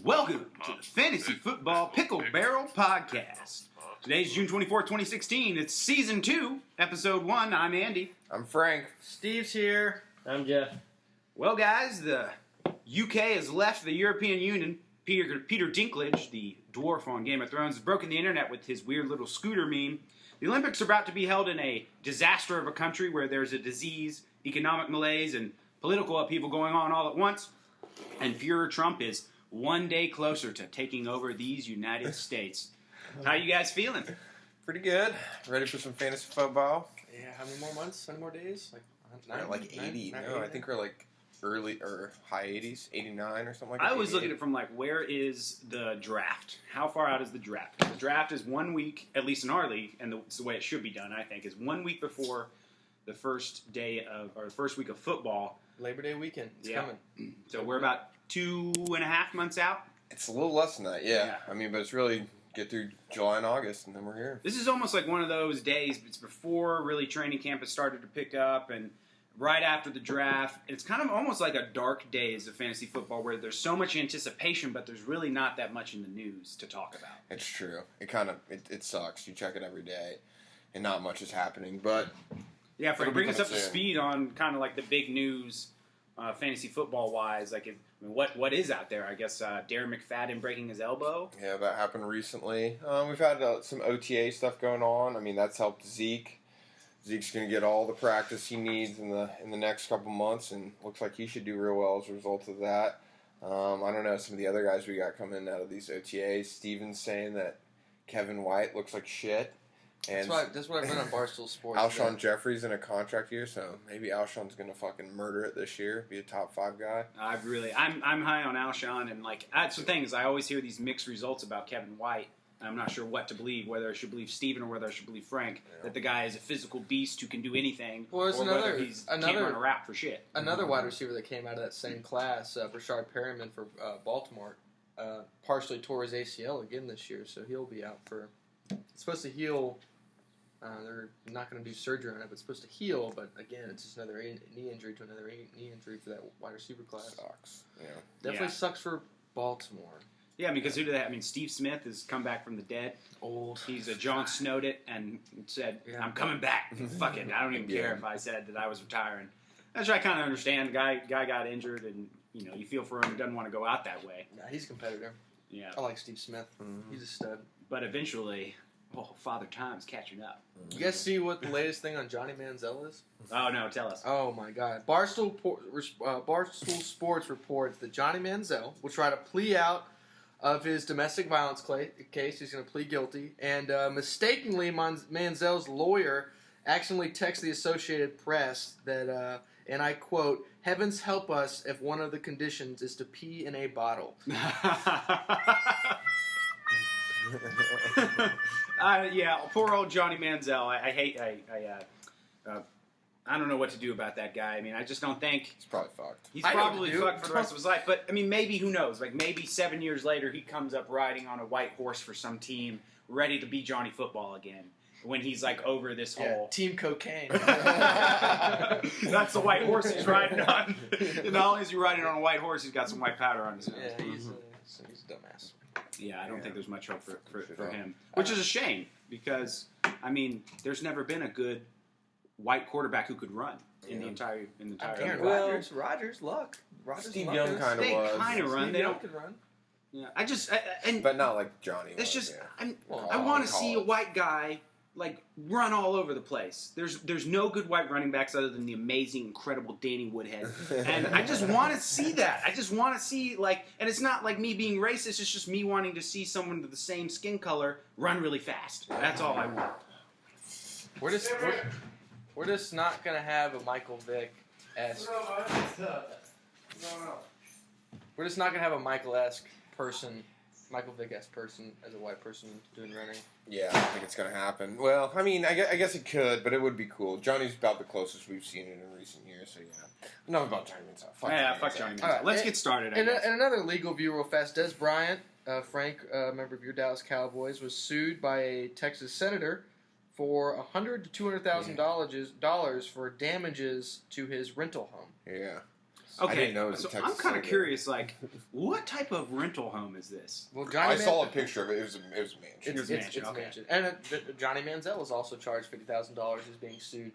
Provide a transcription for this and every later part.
Welcome to the Fantasy Football Pickle Barrel Podcast. Today's June 24th, 2016. It's Season 2, Episode 1. I'm Andy. I'm Frank. Steve's here. I'm Jeff. Well, guys, the UK has left the European Union. Peter Dinklage, the dwarf on Game of Thrones, has broken the internet with his weird little scooter meme. The Olympics are about to be held in a disaster of a country where there's a disease, economic malaise, and political upheaval going on all at once. And Führer Trump is one day closer to taking over these United States. How you guys feeling? Pretty good. Ready for some fantasy football? Yeah, how many more months? How many more days? Like 80. I think we're like early or high 80s, 89 or something like that. I always look at it from where is the draft? How far out is the draft? The draft is 1 week, at least in our league, and it's the way it should be done, I think, is 1 week before the first day of, or the first week of football. Labor Day weekend. It's coming. So we're about 2.5 months out. It's a little less than that, yeah. I mean, but it's really get through July and August, and then we're here. This is almost like one of those days. It's before really training camp has started to pick up, and right after the draft. It's kind of almost like a dark days of fantasy football where there's so much anticipation, but there's really not that much in the news to talk about. It's true. It sucks. You check it every day, and not much is happening, but... Yeah, Frank, bring us up to speed on kind of like the big news, fantasy football wise. What is out there? I guess Darren McFadden breaking his elbow. Yeah, that happened recently. We've had some OTA stuff going on. I mean, that's helped Zeke. Zeke's going to get all the practice he needs in the next couple months, and looks like he should do real well as a result of that. I don't know some of the other guys we got coming out of these OTAs. Steven's saying that Kevin White looks like shit. And that's what I read on Barstool Sports. Alshon Jeffrey's in a contract year, so maybe Alshon's going to fucking murder it this year, be a top 5 guy. I'm high on Alshon, and that's the thing is I always hear these mixed results about Kevin White. I'm not sure what to believe, whether I should believe Steven or whether I should believe Frank, that the guy is a physical beast who can do anything, or whether he's can't run a rap for shit. Another wide receiver that came out of that same class, Rashard Perriman for Baltimore, partially tore his ACL again this year, so he'll be out for... It's supposed to heal... they're not going to do surgery on it, but it's supposed to heal, but again, it's just another knee injury to another knee injury for that wide receiver class. Sucks. Yeah. Definitely sucks for Baltimore. Yeah, because who did that? I mean, Steve Smith has come back from the dead. Old. He's a Jon Snowed it and said, I'm coming back. Fuck it. I don't even care if I said that I was retiring. That's what I kind of understand. The guy got injured, and you feel for him. He doesn't want to go out that way. Nah, he's a competitor. Yeah. I like Steve Smith. Mm-hmm. He's a stud. But eventually, Father Time's catching up. You guys see what the latest thing on Johnny Manziel is? Oh, no, tell us. Oh, my God. Barstool Sports reports that Johnny Manziel will try to plea out of his domestic violence case. He's going to plead guilty. And mistakenly, Manziel's lawyer accidentally texted the Associated Press that, and I quote, "Heavens help us if one of the conditions is to pee in a bottle." Yeah, poor old Johnny Manziel. I don't know what to do about that guy. I mean, I just don't think... He's probably fucked. He's probably fucked for the rest of his life. But, I mean, maybe, who knows? Maybe 7 years later, he comes up riding on a white horse for some team, ready to be Johnny Football again. When he's, over this whole... Team Cocaine. That's the white horse he's riding on. And not only is he riding on a white horse, he's got some white powder on his nose. Yeah, he's a dumbass. Yeah, I don't think there's much hope for him. Which is a shame, because, I mean, there's never been a good... white quarterback who could run in the entire. Rodgers, Luck. Steve Young kind of was. They kind of run. They don't. Could run. Yeah, but not like Johnny. It's just I want to see a white guy run all over the place. There's no good white running backs other than the amazing, incredible Danny Woodhead, and I just want to see that. I just want to see and it's not like me being racist. It's just me wanting to see someone with the same skin color run really fast. That's all I want. We're just not going to have a Michael Vick-esque... We're just not going to have a Michael Vick-esque person as a white person doing running. Yeah, I don't think it's going to happen. Well, I mean, I guess it could, but it would be cool. Johnny's about the closest we've seen it in recent years, so yeah. Enough about Johnny Manziel. Fuck Johnny Manziel. Right, let's get started, and another legal view real fast. Des Bryant, Frank, member of your Dallas Cowboys, was sued by a Texas senator for $100,000 to $200,000 for damages to his rental home. Yeah. Okay, I didn't know it was so a Texas I'm kind of Sailor. curious, like, what type of rental home is this? Well, Johnny I saw a picture of it. It was a mansion. It's mansion, okay. mansion. And Johnny Manziel was also charged $50,000. He's being sued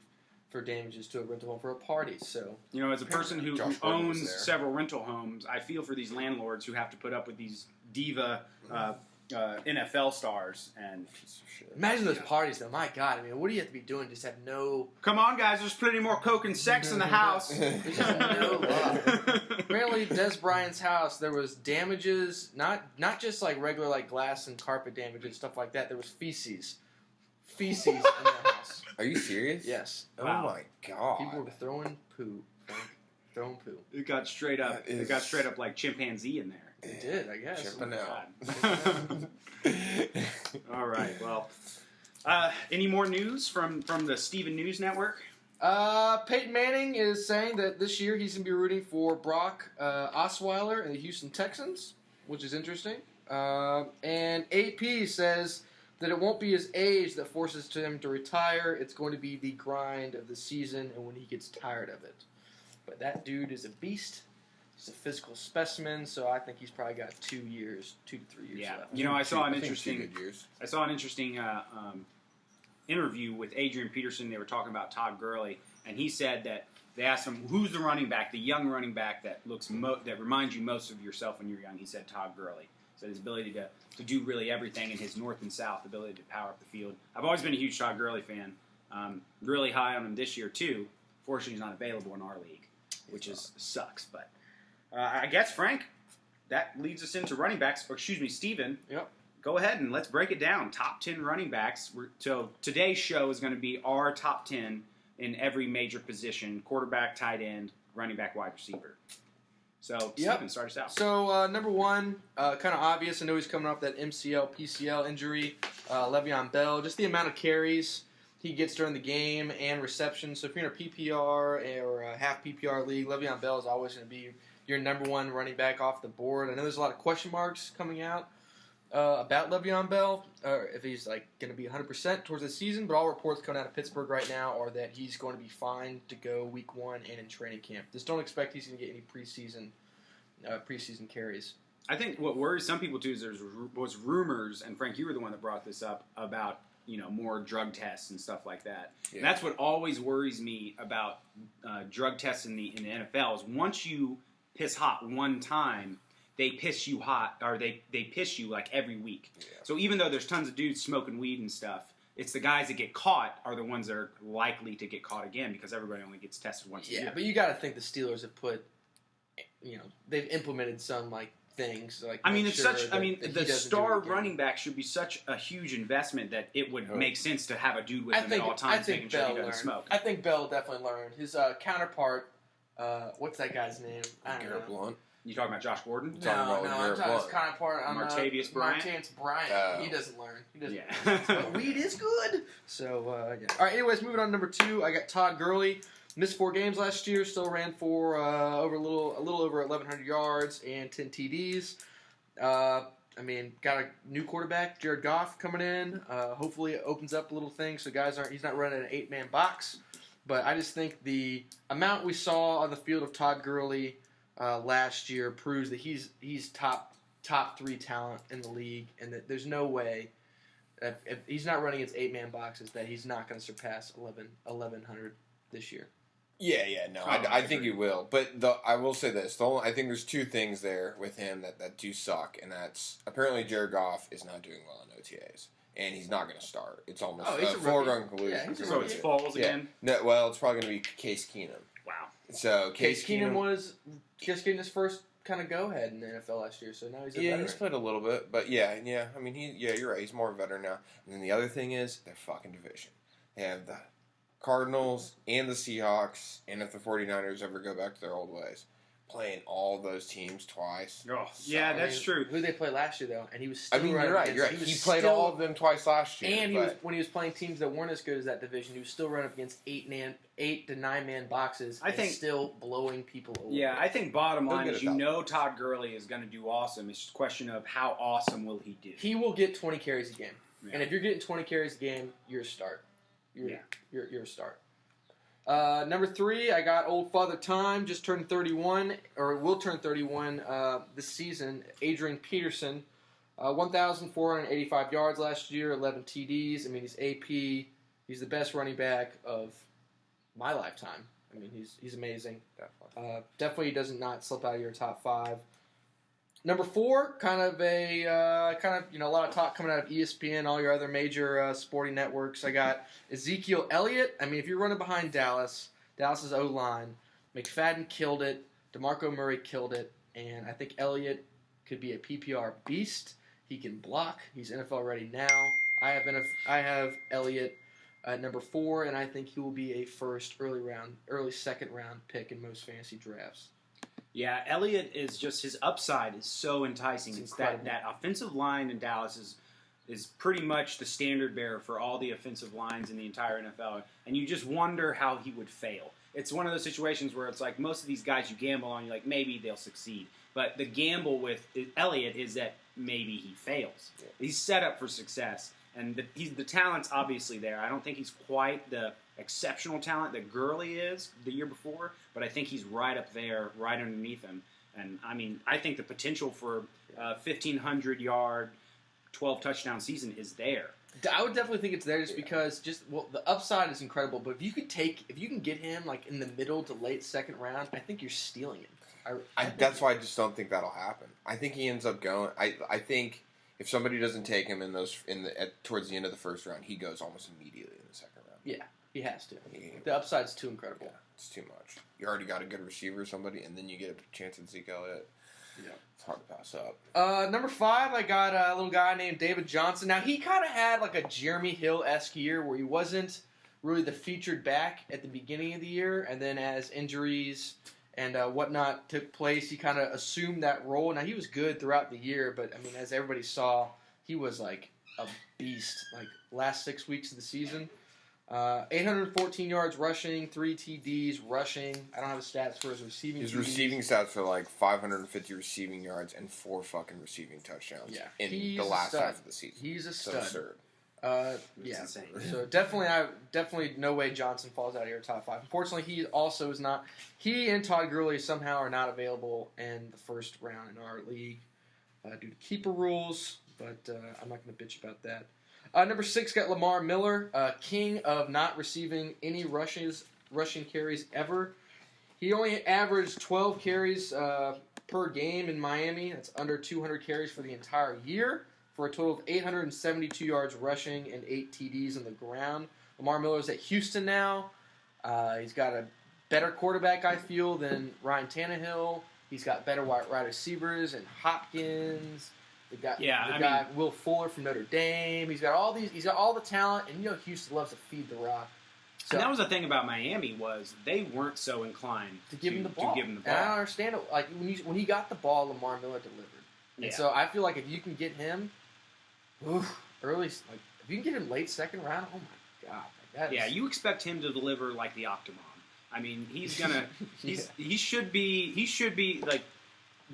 for damages to a rental home for a party. So You know, as a person who Josh Gordon was owns there. several rental homes, I feel for these landlords who have to put up with these diva NFL stars. And Piece of shit. imagine those parties, though. My God, I mean, what do you have to be doing? Just have no. come on, guys, there's plenty more coke and sex in the house. There's just no love. Apparently, Des Bryant's house, there was damages, not just like regular like glass and carpet damages, stuff like that. There was feces in the house. Are you serious? Yes, Wow. Oh my god. people were throwing poo, throwing poo. It got straight up. That is- It got straight up like chimpanzee in there. They did, I guess. Chipping out. God. All right. Well, any more news from the Steven News Network? Peyton Manning is saying that this year he's going to be rooting for Brock Osweiler and the Houston Texans, which is interesting. And AP says that it won't be his age that forces him to retire. It's going to be the grind of the season and when he gets tired of it. But that dude is a beast. He's a physical specimen, so I think he's probably got 2 to 3 years Yeah. left. You know, I saw an think 2 interesting. good years. I saw an interesting interview with Adrian Peterson. They were talking about Todd Gurley, and he said that they asked him, "Who's the running back, the young running back that looks that reminds you most of yourself when you're young?" He said Todd Gurley. So his ability to do really everything in his north and south, ability to power up the field. I've always been a huge Todd Gurley fan. Really high on him this year too. Fortunately, he's not available in our league, which sucks. But I guess Frank, that leads us into running backs. Or excuse me, Steven. Yep. Go ahead and let's break it down. Top 10 running backs. So today's show is going to be our top 10 in every major position: quarterback, tight end, running back, wide receiver. So, Yep. Steven, start us out. So, number one, kind of obvious. I know he's coming off that MCL, PCL injury. Le'Veon Bell, just the amount of carries he gets during the game and receptions. So, if you're in a PPR or a half PPR league, Le'Veon Bell is always going to be your number one running back off the board. I know there's a lot of question marks coming out about Le'Veon Bell, if he's like going to be 100% towards the season. But all reports coming out of Pittsburgh right now are that he's going to be fine to go week 1 and in training camp. Just don't expect he's going to get any preseason carries. I think what worries some people too is was rumors, and Frank, you were the one that brought this up about more drug tests and stuff like that. Yeah. And that's what always worries me about drug tests in the NFL is once you piss hot one time, they piss you hot, or they piss you like every week. Yeah. So even though there's tons of dudes smoking weed and stuff, it's the guys that get caught are the ones that are likely to get caught again because everybody only gets tested once a Yeah, year. but you got to think the Steelers have put, they've implemented some things like. I mean, make it's sure such. that- I mean, that he the doesn't do star it again. running back should be such a huge investment that it would Oh. make sense to have a dude with I him think at all times, making sure Bell he doesn't learned. smoke. I think Bell definitely learned. His counterpart, what's that guy's name? I don't Garrett know. Blunt. You talking about Josh Gordon? Talking about No, I'm Garrett talking his Blunt. counterpart. Martavius Bryant? Martavius Bryant. Oh. He doesn't learn. He doesn't. Yeah. But weed is good. So, yeah. All right, anyways, moving on to number 2. I got Todd Gurley. Missed 4 games last year. Still ran for a little over 1,100 yards and 10 TDs. I mean, got a new quarterback, Jared Goff, coming in. Hopefully, it opens up a little thing so he's not running an 8-man box. But I just think the amount we saw on the field of Todd Gurley last year proves that he's top 3 talent in the league, and that there's no way if he's not running its 8-man boxes that he's not going to surpass 1,100 this year. Yeah, no, I think he will. But I will say this: I think there's 2 things there with him that do suck, and that's apparently Jared Goff is not doing well in OTAs, and he's not going to start. It's almost Oh, he's a foregone rookie. conclusion. Yeah, he's a So it's Foles Yeah. again? No, well, it's probably going to be Case Keenum. Wow. So Case Keenum was just getting his first kind of go-ahead in the NFL last year, so now he's a Yeah, veteran. he's played a little bit, but yeah. I mean, you're right. He's more a veteran now. And then the other thing is their fucking division. They have the Cardinals and the Seahawks, and if the 49ers ever go back to their old ways, playing all those teams twice. Oh, yeah, I that's mean, true. Who did they play last year though? And he was I still mean, running you're right. against- He was played still- all of them twice last year. And but when he was playing teams that weren't as good as that division, he was still running up against 8 to 9-man boxes. I think- still blowing people away. Yeah, I think bottom He'll line get is it done. Todd Gurley is going to do awesome. It's just a question of how awesome will he do. He will get 20 carries a game, Yeah. and if you're getting 20 carries a game, you're a start. You're a start. Number 3, I got old Father Time, just turned 31, or will turn 31 this season. Adrian Peterson, 1,485 yards last year, 11 TDs. I mean, he's AP. He's the best running back of my lifetime. I mean, he's amazing. Definitely does not slip out of your top 5. Number 4, kind of a lot of talk coming out of ESPN, all your other major sporting networks. I got Ezekiel Elliott. I mean, if you're running behind Dallas's O-line, McFadden killed it, DeMarco Murray killed it, and I think Elliott could be a PPR beast. He can block. He's NFL ready now. I have Elliott at number 4, and I think he will be a early second round pick in most fantasy drafts. Yeah, Elliott is just, his upside is so enticing. It's that offensive line in Dallas is pretty much the standard bearer for all the offensive lines in the entire NFL, and you just wonder how he would fail. It's one of those situations where it's like most of these guys you gamble on, you're like, maybe they'll succeed. But the gamble with Elliott is that maybe he fails. Yeah. He's set up for success, and the talent's obviously there. I don't think he's quite the exceptional talent that Gurley is the year before, but I think he's right up there, right underneath him. And, I mean, I think the potential for a 1,500-yard, 12-touchdown season is there. I would definitely think it's there just because the upside is incredible, but if you can get him like in the middle to late second round, I think you're stealing him. That's why I just don't think that'll happen. I think he ends up going. I think if somebody doesn't take him towards the end of the first round, he goes almost immediately in the second round. Yeah, he has to. The upside's too incredible. Yeah, it's too much. You already got a good receiver or somebody, and then you get a chance at Zeke Elliott. Yeah, it's hard to pass up. Number 5, I got a little guy named David Johnson. Now, he kind of had like a Jeremy Hill-esque year where he wasn't really the featured back at the beginning of the year, and then as injuries and whatnot took place, he kind of assumed that role. Now, he was good throughout the year, but, I mean, as everybody saw, he was like a beast, like last 6 weeks of the season. 814 yards rushing, 3 TDs rushing. I don't have the stats for his receiving. His receiving stats are like 550 receiving yards and 4 fucking receiving touchdowns in the last half of the season. He's a stud. Absurd. Yeah, insane. So definitely no way Johnson falls out of your top 5. Unfortunately, he also is not. He and Todd Gurley somehow are not available in the first round in our league due to keeper rules. But I'm not going to bitch about that. Number 6 got Lamar Miller, king of not receiving any rushing carries ever. He only averaged 12 carries per game in Miami. That's under 200 carries for the entire year, for a total of 872 yards rushing and 8 TDs on the ground. Lamar Miller's at Houston now. He's got a better quarterback, I feel, than Ryan Tannehill. He's got better wide receivers and Hopkins. The guy Will Fuller from Notre Dame. He's got all the talent, and Houston loves to feed the rock. So, and that was the thing about Miami was they weren't so inclined to give him the ball. And I don't understand it. Like when he got the ball, Lamar Miller delivered. And so I feel like if you can get him early, like if you can get him late second round, oh my God. You expect him to deliver like the Octomom. I mean, he's gonna. He should be like.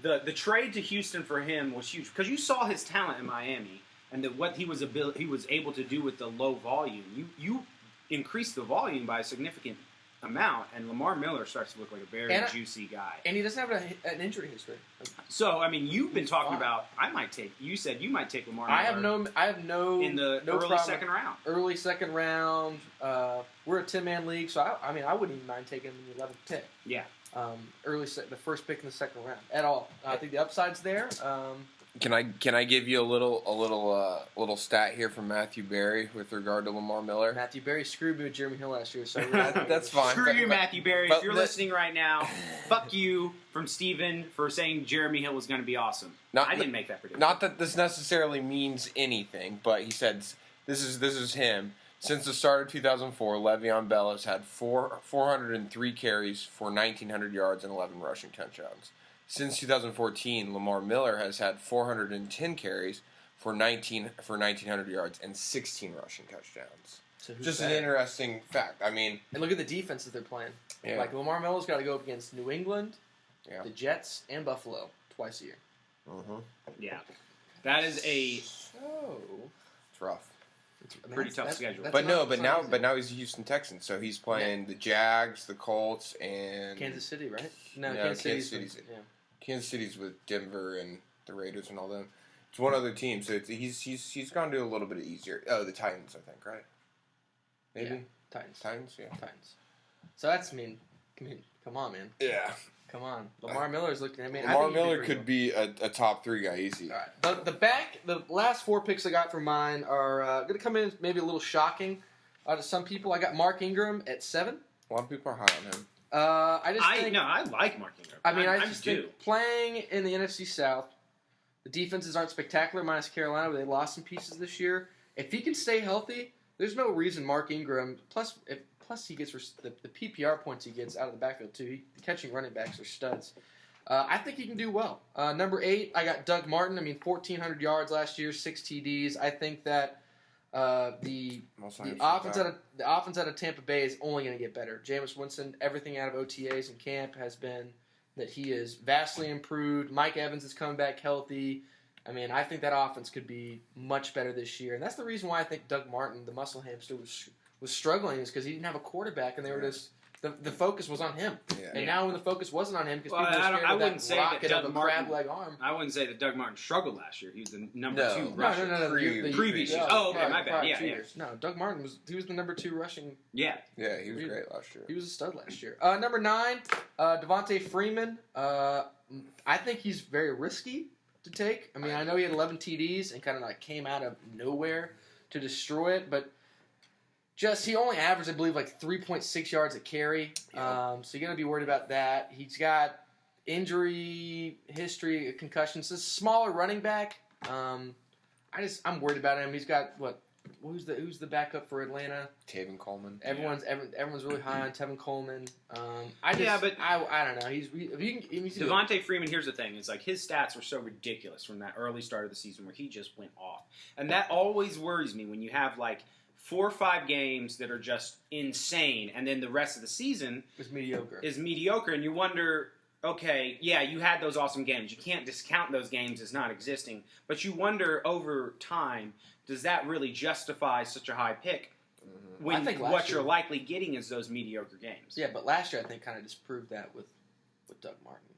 The trade to Houston for him was huge because you saw his talent in Miami and what he was able to do with the low volume. You increase the volume by a significant amount, and Lamar Miller starts to look like a very juicy guy. And he doesn't have an injury history. So I mean, you've been talking about. You said you might take Lamar Miller. I have no in the early second round. Early second round. We're a 10-man league, so I wouldn't even mind taking him in the 11th pick. Yeah. The first pick in the second round at all. I think the upside's there. Can I give you a little stat here from Matthew Berry with regard to Lamar Miller? Matthew Berry screwed me with Jeremy Hill last year, so that's fine. Screw you, Matthew Berry. If you're listening right now, fuck you from Steven for saying Jeremy Hill was going to be awesome. I didn't make that prediction. Not that this necessarily means anything, but he said this is him. Since the start of 2004, Le'Veon Bell has had 403 carries for 1,900 yards and 11 rushing touchdowns. Since 2014, Lamar Miller has had 410 carries for 1,900 yards and 16 rushing touchdowns. So just an interesting fact. I mean, and look at the defenses they're playing. Yeah. Like Lamar Miller's got to go up against New England, the Jets, and Buffalo twice a year. Mm-hmm. Yeah, that is so it's rough. Pretty tough schedule. But now he's a Houston Texans, so he's playing the Jags, the Colts, and Kansas City, right? No, Kansas City's with Denver and the Raiders and all them. It's one other team, so he's gone to a little bit easier. Oh, the Titans, I think, right? Maybe Titans, yeah. Titans. So that's come on, man. Yeah. Come on. Lamar Miller's looking at me. Lamar Miller could be a top 3 guy easy. All right. The last 4 picks I got for mine are going to come in maybe a little shocking to some people. I got Mark Ingram at 7. A lot of people are high on him. I like Mark Ingram. I just think playing in the NFC South, the defenses aren't spectacular minus Carolina, but they lost some pieces this year. If he can stay healthy, there's no reason Mark Ingram, plus he gets the PPR points he gets out of the backfield too. Catching running backs are studs. I think he can do well. Number 8, I got Doug Martin. 1,400 yards last year, 6 TDs. I think that the offense out of Tampa Bay is only going to get better. Jameis Winston, everything out of OTAs and camp has been that he is vastly improved. Mike Evans is coming back healthy. I think that offense could be much better this year, and that's the reason why I think Doug Martin, the muscle hamster, was struggling, is because he didn't have a quarterback, and they were just the focus was on him. Yeah. And now when the focus wasn't on him, because people were scared of that rocket of a crab leg arm. I wouldn't say that Doug Martin struggled last year. He was the number 2 rusher. No. The previous year. Oh, okay, my bad. Yeah. No, Doug Martin was the number 2 rushing. Yeah. Yeah, he was great last year. He was a stud last year. Number 9, Devontae Freeman. I think he's very risky to take. I know he had 11 TDs and kind of came out of nowhere to destroy it, but he only averaged, I believe, 3.6 yards a carry. So you're going to be worried about that. He's got injury history, concussions. He's a smaller running back. I'm worried about him. He's got who's the backup for Atlanta? Tevin Coleman. Everyone's really high on Tevin Coleman. I don't know. Devontae Freeman. Here's the thing: it's his stats were so ridiculous from that early start of the season where he just went off, and that always worries me when you have 4 or 5 games that are just insane, and then the rest of the season is mediocre, and you wonder, okay, yeah, you had those awesome games. You can't discount those games as not existing, but you wonder over time, does that really justify such a high pick when what you're likely getting is those mediocre games? Yeah, but last year I think kind of disproved that with Doug Martin.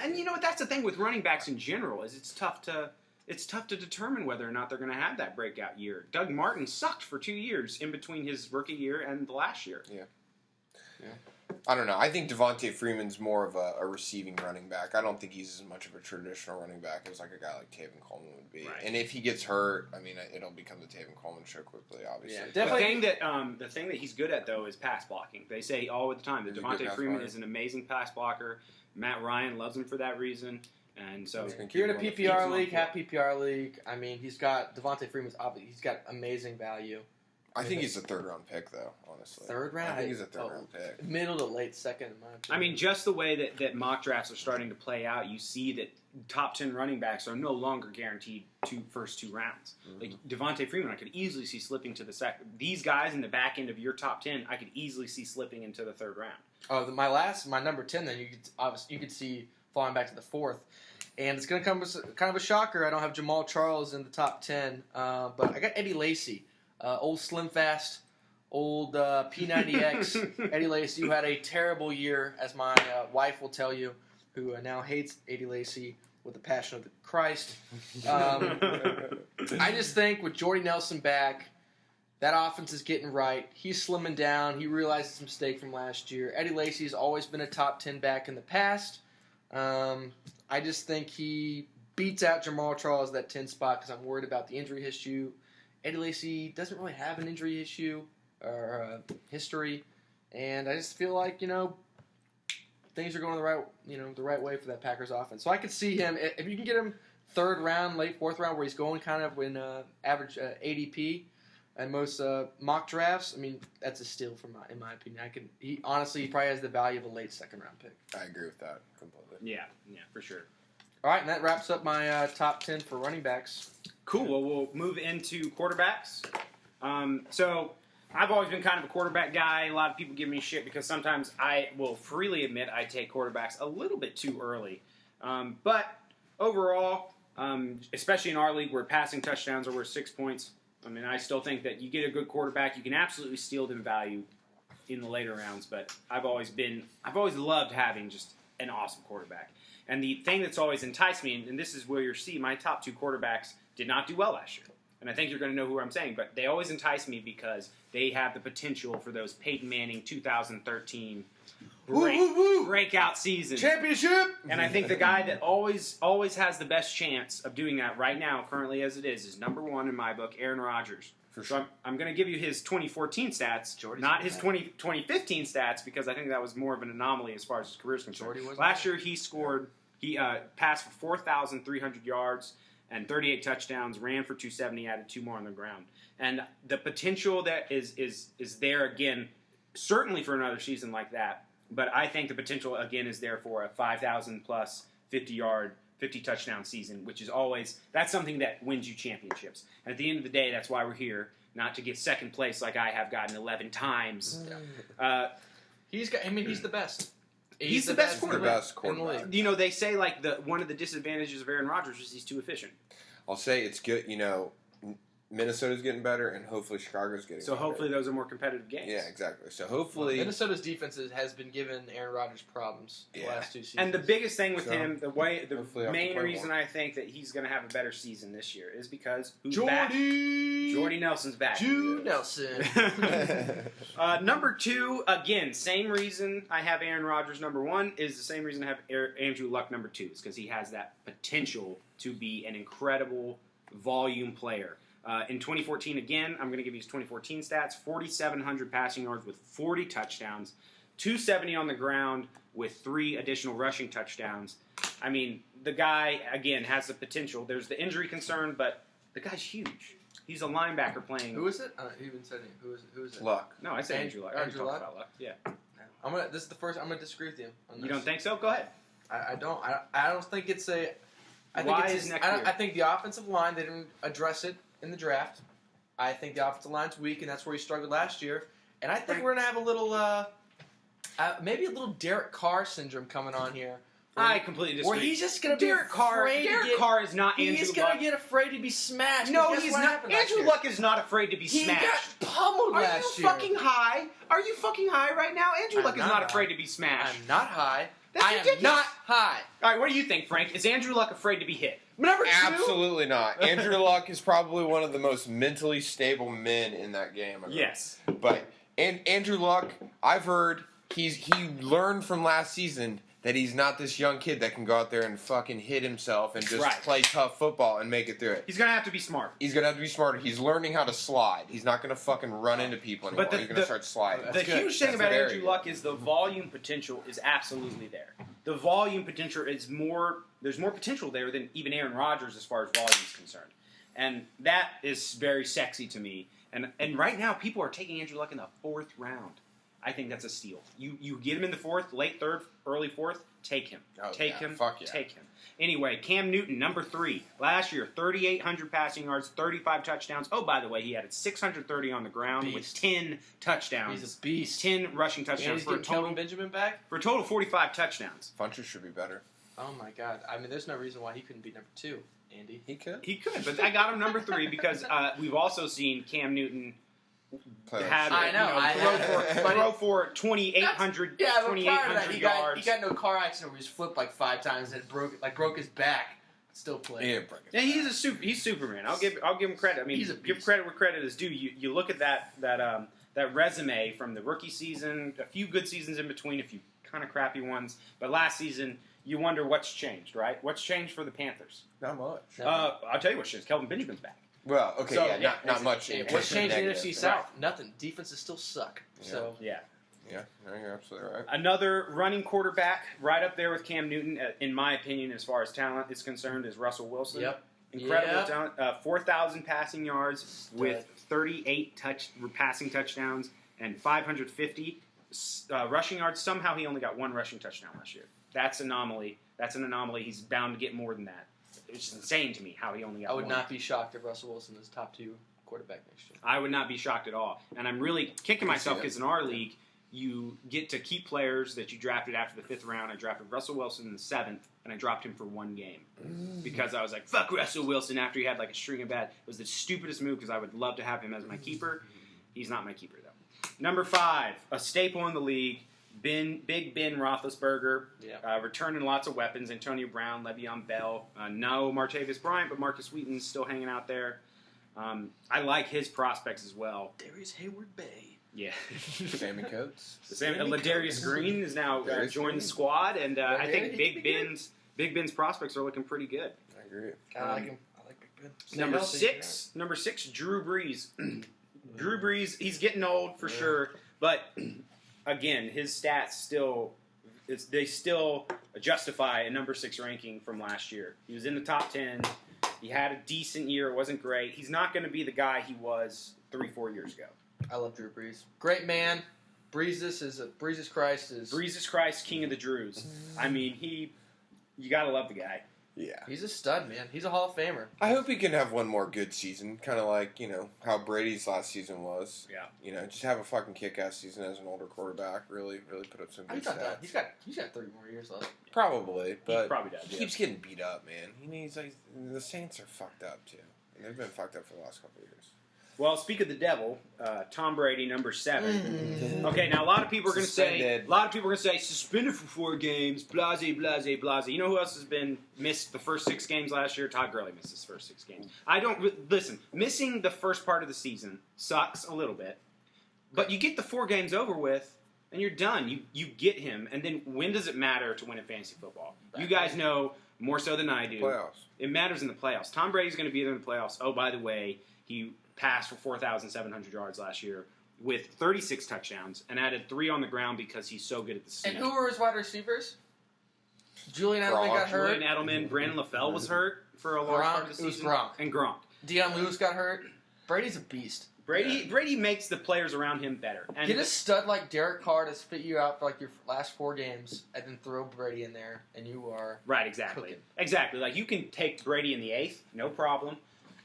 And you know what? That's the thing with running backs in general is it's tough to determine whether or not they're going to have that breakout year. Doug Martin sucked for 2 years in between his rookie year and the last year. Yeah. I don't know. I think Devontae Freeman's more of a receiving running back. I don't think he's as much of a traditional running back as a guy like Tevin Coleman would be. Right. And if he gets hurt, it'll become the Tevin Coleman show quickly, obviously. Yeah, definitely. The thing that he's good at, though, is pass blocking. They say all the time that Devontae Freeman is an amazing pass blocker. Matt Ryan loves him for that reason. And so if you're in a PPR league, half PPR league, he's got Devontae Freeman's obviously he's got amazing value. I think he's a 3rd round pick, though. Honestly, 3rd round. I think he's a 3rd round pick. Middle to late 2nd, in my opinion. Just the way that mock drafts are starting to play out, you see that top 10 running backs are no longer guaranteed first 2 rounds. Mm-hmm. Devontae Freeman, I could easily see slipping to the second. These guys in the back end of your top 10, I could easily see slipping into the 3rd round. Oh, my number 10, then you could see falling back to the 4th. And it's going to come as kind of a shocker. I don't have Jamal Charles in the top 10, but I got Eddie Lacy, old Slim Fast, old P90X. Eddie Lacy, who had a terrible year, as my wife will tell you, who now hates Eddie Lacy with the passion of the Christ. I just think with Jordy Nelson back, that offense is getting right. He's slimming down. He realized his mistake from last year. Eddie Lacy's always been a top 10 back in the past. I just think he beats out Jamal Charles at that 10 spot because I'm worried about the injury issue. Eddie Lacy doesn't really have an injury issue or history, and I just feel like things are going the right way for that Packers offense. So I could see him if you can get him 3rd round, late 4th round, where he's going kind of in average ADP and most mock drafts. That's a steal in my opinion. He probably has the value of a late 2nd round pick. I agree with that completely. Yeah, for sure. All right, and that wraps up my top 10 for running backs. Cool. Well, we'll move into quarterbacks. So I've always been kind of a quarterback guy. A lot of people give me shit because sometimes I will freely admit I take quarterbacks a little bit too early. But overall, especially in our league where passing touchdowns are worth 6 points, I mean, I still think that you get a good quarterback, you can absolutely steal them value in the later rounds. But I've always loved having just an awesome quarterback. And the thing that's always enticed me, and this is where you see my top 2 quarterbacks did not do well last year. And I think you're going to know who I'm saying, but they always entice me because they have the potential for those Peyton Manning 2013 breakout seasons. Championship! And I think the guy that always has the best chance of doing that right now, currently as it is number 1 in my book, Aaron Rodgers. For So sure. I'm going to give you his 2014 stats, Jordy's not not his bad. 2015 stats, because I think that was more of an anomaly as far as his career is concerned. Jordy wasn't Last bad. year he passed for 4,300 yards and 38 touchdowns, ran for 270, added 2 more on the ground. And the potential that is there again, certainly for another season like that. But I think the potential again is there for a 5,000 plus 50 touchdown season, which is that's something that wins you championships. And at the end of the day, that's why we're here, not to get second place like I have gotten 11 times. He's the best. He's the best in the quarterback. league. In the league. You know, they say like one of the disadvantages of Aaron Rodgers is he's too efficient. I'll say it's good. Minnesota's getting better, and hopefully Chicago's getting So better. hopefully those are more competitive games. Yeah, exactly. So hopefully, Minnesota's defense has been giving Aaron Rodgers problems the last 2 seasons. And the biggest thing with So, him, the hopefully I'll main play reason more. I think that he's going to have a better season this year is because who's back? Jordy Nelson's back. Jude Nelson. Number 2, again, same reason I have Aaron Rodgers number 1 is the same reason I have Andrew Luck number 2. Is because he has that potential to be an incredible volume player. In 2014, again, I'm going to give you his 2014 stats: 4,700 passing yards with 40 touchdowns, 270 on the ground with 3 additional rushing touchdowns. I mean, the guy again has the potential. There's the injury concern, but the guy's huge. He's a linebacker playing. Who is it? He even said it. Who is it? Luck. No, I said Andrew Luck. I already Andrew talked Luck? about Luck. Yeah. This is the first. I'm gonna disagree with you on this. You don't think so? Go ahead. I don't. I don't think it's a. I think Why it's is his- next I, year? I think the offensive line, they didn't address it in the draft. I think the offensive line's weak, and that's where he struggled last year. And I think we're gonna have a little, maybe a little Derek Carr syndrome coming on here. I completely disagree. Where he's just gonna be Derek Carr. afraid to Derek get- Carr is not Andrew He's gonna Luck. get afraid to be smashed. No, 'cause guess he's what not. happened last Andrew year? Luck is not afraid to be He smashed. got pummeled Are last you year. fucking high? Are you fucking high right now? Andrew I'm Luck is not not high. afraid to be smashed. I'm not high. That's I am ridiculous. not high. All right, what do you think, Frank? Is Andrew Luck afraid to be hit? Number 2. Absolutely not. Andrew Luck is probably one of the most mentally stable men in that game. I've heard. Yes. But Andrew Luck, I've heard he learned from last season that he's not this young kid that can go out there and fucking hit himself and just Right. play tough football and make it through it. He's going to have to be smart. He's gonna have to be smarter. He's learning how to slide. He's not gonna fucking run into people anymore. But He's gonna start sliding. That's The good. huge thing That's about very Andrew good. Luck is the volume potential is absolutely there. The volume potential is more. There's more potential there than even Aaron Rodgers as far as volume is concerned, and that is very sexy to me. And right now, people are taking Andrew Luck in the 4th round. I think that's a steal. You get him in the 4th, late 3rd, early 4th. Take him. Oh, Take yeah. him. Fuck yeah. Take him. Anyway, Cam Newton, number 3. Last year, 3,800 passing yards, 35 touchdowns. Oh, by the way, he added 630 on the ground with Beast. 10 touchdowns. He's a beast. 10 rushing And touchdowns he's for a getting Kelvin total Benjamin back. for a total of 45 touchdowns. Funcher should be better. Oh my God! I mean, there's no reason why he couldn't be number 2, Andy. He could He could, but I got him number 3 because we've also seen Cam Newton play. have I know, throw for 2,800 Yeah, but prior to that, 2,800 he yards. got no car accident where he was flipped like 5 times and broke his back. Still played. He didn't break it. Yeah, he's Superman. I'll give him credit. I mean, He's a give beast. credit where credit is due. You look at that resume from the rookie season, a few good seasons in between, a few kind of crappy ones, but last season you wonder what's changed, right? What's changed for the Panthers? Not much. I'll tell you what's changed. Kelvin Benjamin's back. Well, okay, So, yeah, yeah, not much. Hey, in what's terms of changed in the negative. NFC South? Nothing. Defenses still suck. Yeah. So Yeah. Yeah, no, you're absolutely right. Another running quarterback right up there with Cam Newton, in my opinion, as far as talent is concerned, is Russell Wilson. Yep. Incredible Yep. talent. 4,000 passing yards with 38 passing touchdowns and 550 rushing yards. Somehow he only got 1 rushing touchdown last year. That's an anomaly. He's bound to get more than that. It's insane to me how he only got I would 1. not be shocked if Russell Wilson is top 2 quarterback next year. I would not be shocked at all. And I'm really kicking I can see myself that. because in our league, you get to keep players that you drafted after the 5th round. I drafted Russell Wilson in the 7th, and I dropped him for 1 game because I was like, fuck Russell Wilson after he had like a string of bad. It was the stupidest move because I would love to have him as my keeper. He's not my keeper, though. Number 5, a staple in the league, Big Ben Roethlisberger, returning lots of weapons. Antonio Brown, Le'Veon Bell, no Martavis Bryant, but Marcus Wheaton's still hanging out there. I like his prospects as well. Darius Hayward Bay. Yeah. Sammy Coates. Ladarius Green is now joined the squad, and I think Big Ben's prospects are looking pretty good. I agree. I like him. I like Big Ben. Number six, Drew Brees. Drew Brees, he's getting old for sure, but again, his stats still justify a number 6 ranking from last year. He was in the top 10. He had a decent year. It wasn't great. He's not going to be the guy he was 3-4 years ago. I love Drew Brees. Great man. Breezes Christ, king of the Drews. I mean, you got to love the guy. Yeah. He's a stud, man. He's a Hall of Famer. I hope he can have one more good season, kind of like, how Brady's last season was. Yeah. Just have a fucking kick-ass season as an older quarterback. Really put up some good stats. He's got 3 more years left. Probably, but he probably does, he keeps getting beat up, man. The Saints are fucked up, too. They've been fucked up for the last couple of years. Well, speak of the devil, Tom Brady, number 7. Okay, now a lot of people are going to say, suspended for 4 games, blase, blase, blase. You know who else has been missed the first 6 games last year? Todd Gurley missed his first 6 games. Listen, missing the first part of the season sucks a little bit, but you get the 4 games over with, and you're done. You get him, and then when does it matter to win in fantasy football? You guys know more so than I do. Playoffs. It matters in the playoffs. Tom Brady's going to be there in the playoffs. Oh, by the way, he passed for 4,700 yards last year with 36 touchdowns and added 3 on the ground because he's so good at the snap. And who were his wide receivers? Julian Edelman got hurt. Julian Edelman, Brandon LaFell was hurt for a large part of the season. It was Gronk. And Gronk. Deion Lewis got hurt. Brady's a beast. Brady makes the players around him better. And get a stud like Derek Carr to spit you out for like your last 4 games, and then throw Brady in there, and you are right. Exactly. Like you can take Brady in the 8th, no problem,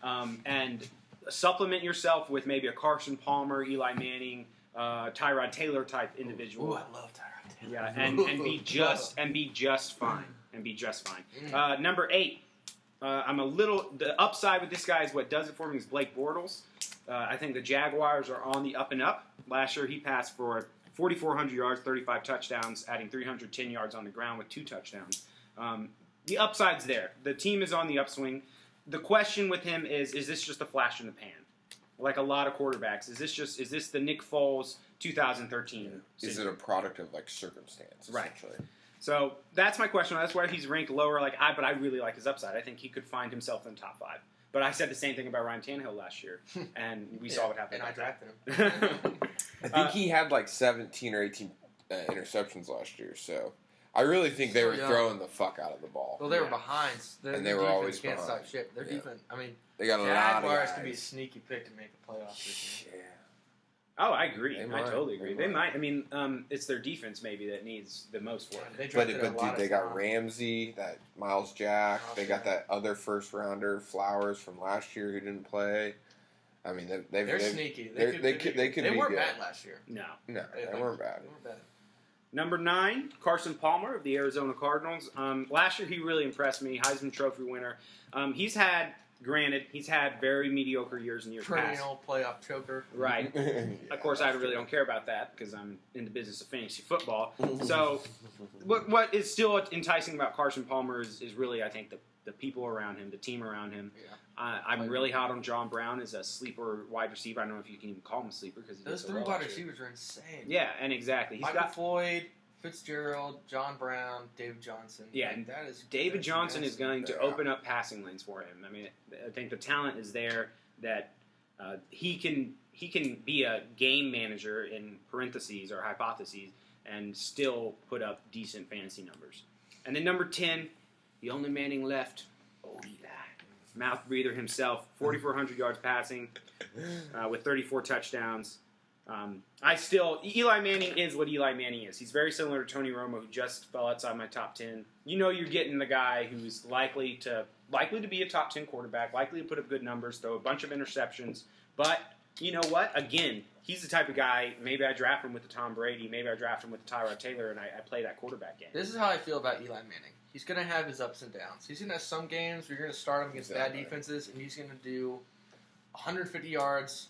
and supplement yourself with maybe a Carson Palmer, Eli Manning, Tyrod Taylor type individual. Ooh, I love Tyrod Taylor. Yeah, and be just fine. Number 8. The upside with this guy is what does it for me is Blake Bortles. I think the Jaguars are on the up and up. Last year he passed for 4,400 yards, 35 touchdowns, adding 310 yards on the ground with 2 touchdowns. The upside's there. The team is on the upswing. The question with him is this just a flash in the pan? Like a lot of quarterbacks, is this the Nick Foles 2013? Is it a product of circumstance? Right. Essentially? So that's my question. That's why he's ranked lower. But I really like his upside. I think he could find himself in the top 5. But I said the same thing about Ryan Tannehill last year, and we saw what happened. And I drafted him. I think he had 17 or 18 interceptions last year, so I really think they were throwing the fuck out of the ball. Well, they were behind. And they were always can't behind. stop shit. Their defense, they got a lot of Jaguars guys. could be a sneaky pick to make the playoffs this year. Yeah. Oh, I agree. I totally agree. They They might. It's their defense maybe that needs the most work. But dude, they got Ramsey, that Miles Jack. They got that other first rounder, Flowers from last year who didn't play. They're sneaky. They could They be weren't good. bad last year. No. No, they weren't bad. Number 9, Carson Palmer of the Arizona Cardinals. Last year he really impressed me. Heisman Trophy winner. He's had very mediocre years in years past. Perennial playoff choker. Right. Of course, I really don't care about that because I'm in the business of fantasy football. So, what is still enticing about Carson Palmer is really, I think, the people around him, the team around him. Yeah. I'm really hot on John Brown as a sleeper wide receiver. I don't know if you can even call him a sleeper because those 3 wide receivers are insane. Yeah, and exactly. Michael Floyd, Fitzgerald, John Brown, David Johnson. Yeah, David Johnson is going to open up passing lanes for him. I think the talent is there that he can be a game manager in parentheses or hypotheses and still put up decent fantasy numbers. And then number 10, the only Manning left, old Eli. Mouth breather himself, 4,400 yards passing with 34 touchdowns. Eli Manning is what Eli Manning is. He's very similar to Tony Romo, who just fell outside my top 10. You know you're getting the guy who's likely to be a top 10 quarterback, likely to put up good numbers, throw a bunch of interceptions, but you know what? Again, he's the type of guy, maybe I draft him with the Tom Brady, maybe I draft him with the Tyrod Taylor, and I play that quarterback game. This is how I feel about Eli Manning. He's going to have his ups and downs. He's going to have some games where you're going to start him against bad defenses, and he's going to do 150 yards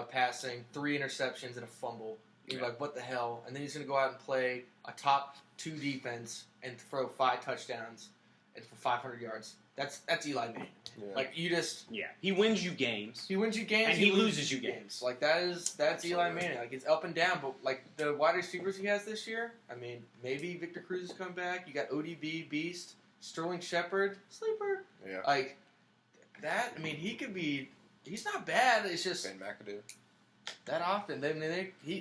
passing, 3 interceptions, and a fumble. You're like, what the hell? And then he's going to go out and play a top 2 defense and throw 5 touchdowns and for 500 yards. That's Eli Manning. Yeah. Like, you just... Yeah, he wins you games. He wins you games, and he loses you games. Like, that's Eli Manning. Like, it's up and down, but, like, the wide receivers he has this year, I mean, maybe Victor Cruz has come back. You got ODB, Beast, Sterling Shepard, Sleeper. Yeah. Like, that, I mean, he could be... He's not bad. It's just... Ben McAdoo. That often.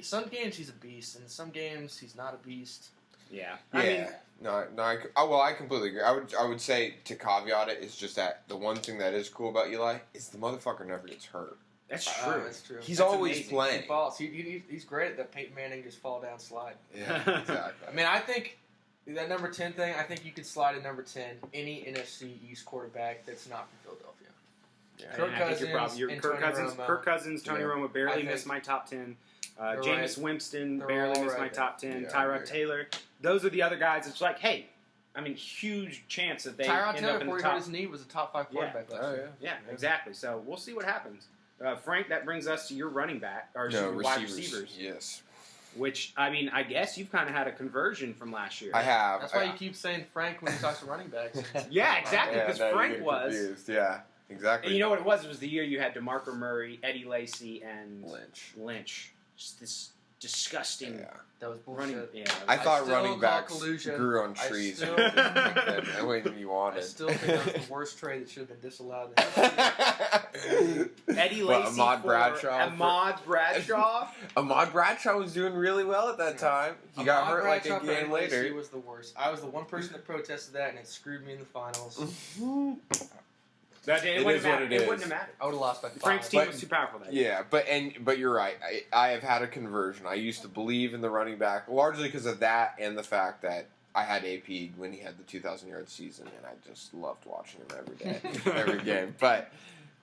Some games he's a beast, and some games he's not a beast. Yeah. Yeah. I mean, I completely agree. I would say to caveat it is just that the one thing that is cool about Eli is the motherfucker never gets hurt. that's true. That's true. He's That's always amazing. playing. He falls. He's great at that Peyton Manning just fall down slide. Yeah, exactly. I mean, I think that number 10 thing, I think you could slide at number 10 any NFC East quarterback that's not from Philadelphia. Yeah. Kirk And I think Cousins you're and Kirk Tony Cousins, Romo. Kirk Cousins, Tony Yeah. Romo barely I missed think my top 10. They're Jameis Winston They're barely all missed my right top 10. Yeah, I Tyrod agree. Taylor. Those are the other guys. It's like, hey, I mean, huge chance that they Tyrod end Taylor, up in before the he hurt top. his knee, was a top 5 quarterback last Oh, year. Yeah, exactly. So we'll see what happens. Frank, that brings us to your running back, or No, wide receivers. Yes. Which, I mean, I guess you've kind of had a conversion from last year. I have. That's why you keep saying Frank when he talks to running backs. Yeah, exactly, because no, you Frank get was. confused. Yeah, exactly. And you know what it was? It was the year you had DeMarco Murray, Eddie Lacy, and Lynch. Just this disgusting Yeah. That was running. bullshit. Yeah, I thought still running call backs collusion. grew on I trees. still- and when you I wanted. still think that was the worst trade that should have been disallowed. Eddie What, Lacy Ahmad for Bradshaw? Ahmad Bradshaw. Ahmad Bradshaw was doing really well at that time. He got hurt like a game He later. was the worst. I was the one person that protested that, and it screwed me in the finals. It It wouldn't is have what mattered. it is. It wouldn't have mattered. I would have lost by 5. Frank's team But- was too powerful that year. Yeah, but you're right. I have had a conversion. I used to believe in the running back largely because of that and the fact that I had AP when he had the 2,000-yard season, and I just loved watching him every day, every game.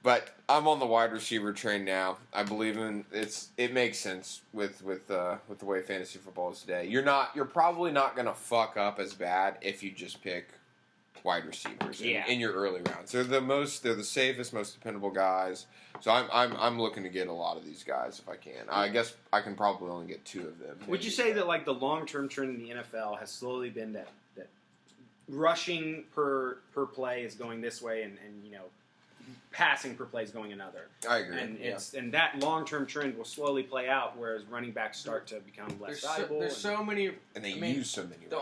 But I'm on the wide receiver train now. I believe in it makes sense with the way fantasy football is today. You're probably not gonna fuck up as bad if you just pick wide receivers in your early rounds. They're the safest, most dependable guys. So I'm looking to get a lot of these guys if I can. I guess I can probably only get 2 of them. Would you say that like the long-term trend in the NFL has slowly been that rushing per play is going this way, and you know, passing per play is going another? I agree. And and that long-term trend will slowly play out, whereas running backs start to become less valuable. There's so many. And they I mean, use so many. The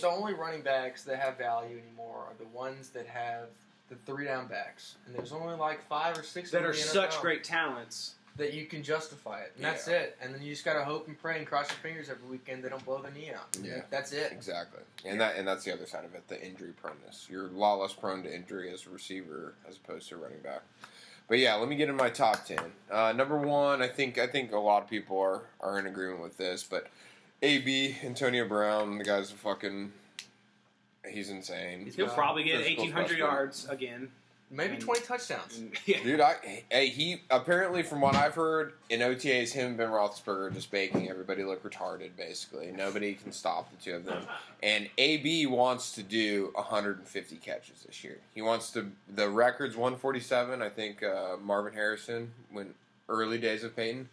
only running backs that have value anymore are the ones that have the 3-down backs, and there's only like 5 or 6 that in are the such NFL great talents. that you can justify it, and that's it. And then you just gotta hope and pray and cross your fingers every weekend they don't blow their knee out. Yeah. That's it. Exactly, and that's the other side of it, the injury proneness. You're a lot less prone to injury as a receiver as opposed to a running back. But yeah, let me get in my top 10. Number 1, I think a lot of people are in agreement with this, but AB, Antonio Brown, the guy's a fucking, he's insane. He'll probably get Physical 1,800 specimen. yards again. Maybe And- 20 touchdowns. Yeah. Dude, he apparently, from what I've heard in OTAs, him and Ben Roethlisberger are just making everybody look retarded. Basically, nobody can stop the 2 of them. And AB wants to do 150 catches this year. He wants to. The record's 147. I think Marvin Harrison, when early days of Peyton,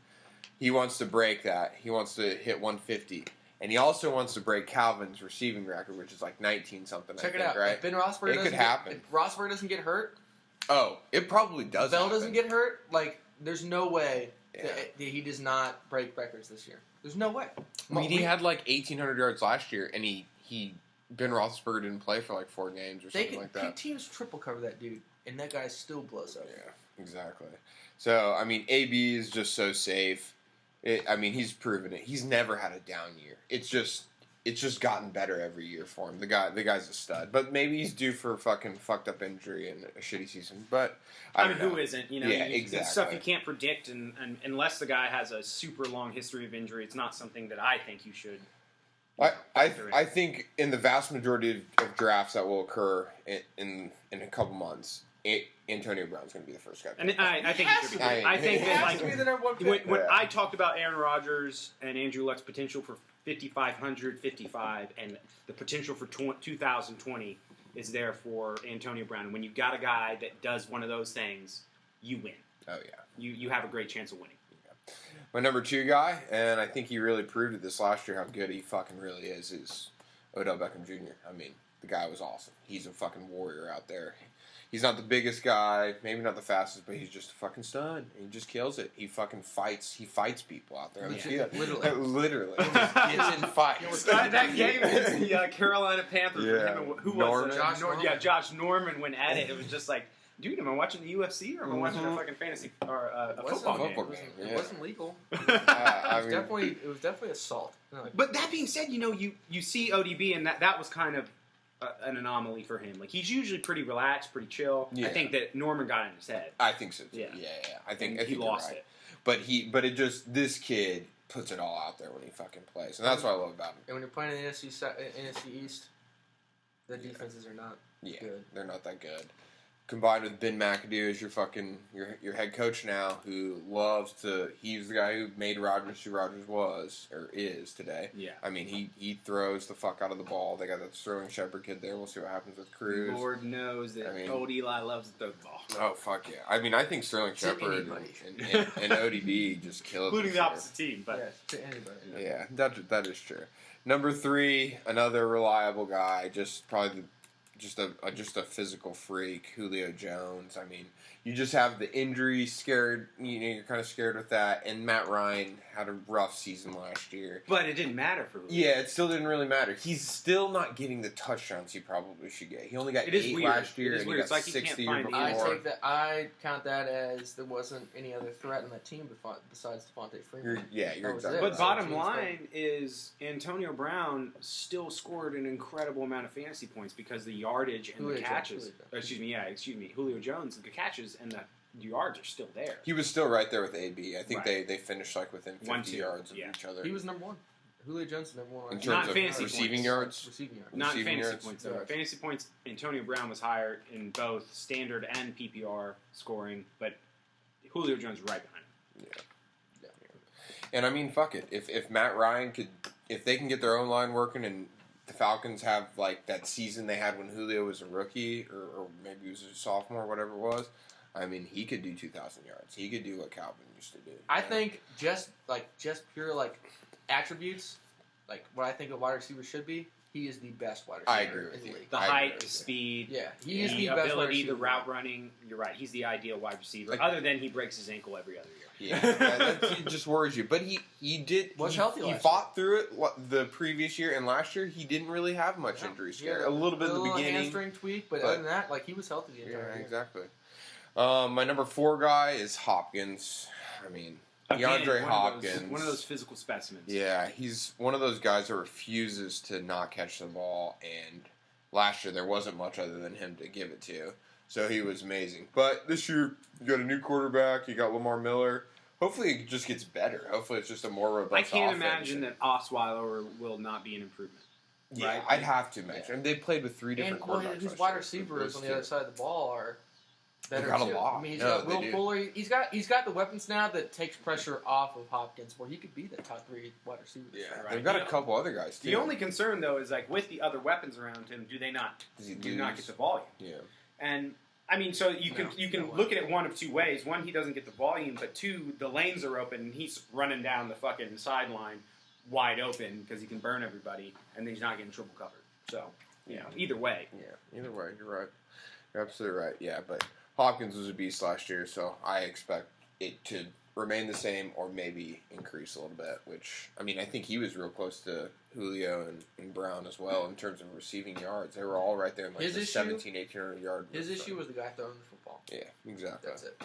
he wants to break that. He wants to hit 150. And he also wants to break Calvin's receiving record, which is like 19 something. Check I it think, out. right? If Ben Roethlisberger It doesn't could happen. If Roethlisberger doesn't get hurt, Oh, it probably does. Bell happen. doesn't get hurt, like there's no way Yeah. that he does not break records this year. There's no way. I mean, he had like 1,800 yards last year, and Ben Roethlisberger didn't play for like 4 games or something like that. Teams triple cover that dude, and that guy still blows up. Yeah, exactly. So, I mean, AB is just so safe. He's proven it. He's never had a down year. It's just gotten better every year for him. The guy's a stud. But maybe he's due for a fucking fucked up injury and a shitty season. But I mean, don't know. who isn't? You know, Yeah, it's exactly. stuff you can't predict, and unless the guy has a super long history of injury, it's not something that I think you should. I think in the vast majority of drafts that will occur in a couple months, Antonio Brown's going to be the first guy. And I think it should be. I think He that has to be the number one when, pick. when Yeah. I talked about Aaron Rodgers and Andrew Luck's potential for 5,500, 55, and the potential for 2020 is there for Antonio Brown. And when you've got a guy that does one of those things, you win. Oh, yeah. You have a great chance of winning. My number 2 guy, and I think he really proved it this last year how good he fucking really is Odell Beckham Jr. I mean, the guy was awesome. He's a fucking warrior out there. He's not the biggest guy, maybe not the fastest, but he's just a fucking stud. He just kills it. He fucking fights. He fights people out there on the field. Literally. He just gets in fights. That game against the Carolina Panthers, Yeah. who Norman. was it? Josh Norman. Yeah, Josh Norman went at it. It was just like, dude, am I watching the UFC or am I watching a fucking fantasy or a football game? It wasn't legal. I mean, It was definitely assault. But that being said, you see ODB, and that was kind of an anomaly for him. Like, he's usually pretty relaxed, pretty chill. Yeah. I think that Norman got in his head. I think so too. Yeah. Yeah. I think And he you're lost right. it. But it just, this kid puts it all out there when he fucking plays, and that's what I love about him. And when you're playing in the NFC East, the defenses are not Yeah, good. they're not that good. Combined with Ben McAdoo as your head coach now, who loves to. He's the guy who made Rodgers who Rodgers was or is today. Yeah. I mean, he throws the fuck out of the ball. They got that Sterling Shepard kid there. We'll see what happens with Cruz. Lord knows that I mean- old Eli loves to throw the ball. Oh fuck yeah! I mean, I think Sterling To Shepard anybody. and ODB just kill it. Including this the year. opposite team. But Yeah, to anybody. Yeah, that is true. Number 3, another reliable guy, just probably just a physical freak, Julio Jones. I mean, you just have the injury scared. You're kind of scared with that. And Matt Ryan had a rough season last year. But it didn't matter for Julio. Yeah, it still didn't really matter. He's still not getting the touchdowns he probably should get. He only got It is 8 weird. last year, It is and weird. he It's got like he 6 can't the year find before. I count that as there wasn't any other threat in that team besides Devontae Freeman. You're That was exactly it. But right. bottom James line is Antonio Brown still scored an incredible amount of fantasy points because the yardage and Julio the Jones, catches. Julio Julio Jones, the catches and the yards are still there. He was still right there with AB. I think Right. they finished like within 50 1-2, yards of yeah. each other. He was number one. Julio Jones is number one. in terms Not of fantasy receiving points. yards. Receiving yards. Not in Receiving fantasy yards? points, though. Yards. Fantasy points, Antonio Brown was higher in both standard and PPR scoring, but Julio Jones was right behind him. And I mean, fuck it. If Matt Ryan if they can get their own line working, and the Falcons have like that season they had when Julio was a rookie, or maybe he was a sophomore, whatever it was. I mean, he could do 2,000 yards. He could do what Calvin used to do. I think just pure attributes, like what I think a wide receiver should be. He is the best wide receiver. I agree with in the you. league. The I agree height, with the you. speed, Yeah, he is the the best wide ability, receiver. the route running. You're right. He's the ideal wide receiver. Like- Other than he breaks his ankle every other year. Yeah, it just worries you. But he did. Was he, healthy He last fought through it the previous year, and last year he didn't really have much Yeah. injury He had scare. A little bit in the little beginning. hamstring tweak, but but- other than that, he was healthy the entire Yeah, year. exactly. My number 4 guy is Hopkins. I mean, Again, DeAndre one Hopkins. One of those physical specimens. Yeah, he's one of those guys that refuses to not catch the ball, and last year there wasn't much other than him to give it to, so he was amazing. But this year, you got a new quarterback, you got Lamar Miller. Hopefully it just gets better. Hopefully it's just a more robust I can't offense. imagine that Osweiler will not be an improvement. Yeah, right? I'd have to imagine. And they played with 3 different And quarterbacks. his last wide year. receivers Those on the two. other side of the ball are better got a too. lot. I mean, he's No, got they Will do. Fuller. He's got the weapons now that takes pressure off of Hopkins, where he could be the top 3 wide receiver. Yeah, Right. they've got You a know, couple other guys too. The only concern, though, is like with the other weapons around him, do they not Does he do not lose? get the volume? Yeah. And I mean, so you can No. look at it one of two ways. One, he doesn't get the volume, but 2, the lanes are open and he's running down the fucking sideline wide open because he can burn everybody, and then he's not getting triple covered. So, either way. Yeah, either way, you're right. You're absolutely right. Yeah, but Hopkins was a beast last year, so I expect it to remain the same or maybe increase a little bit, which, I mean, I think he was real close to Julio and Brown as well in terms of receiving yards. They were all right there in like His the issue- 17, 1800 yard. His range. issue was the guy throwing the football. Yeah, exactly. That's it.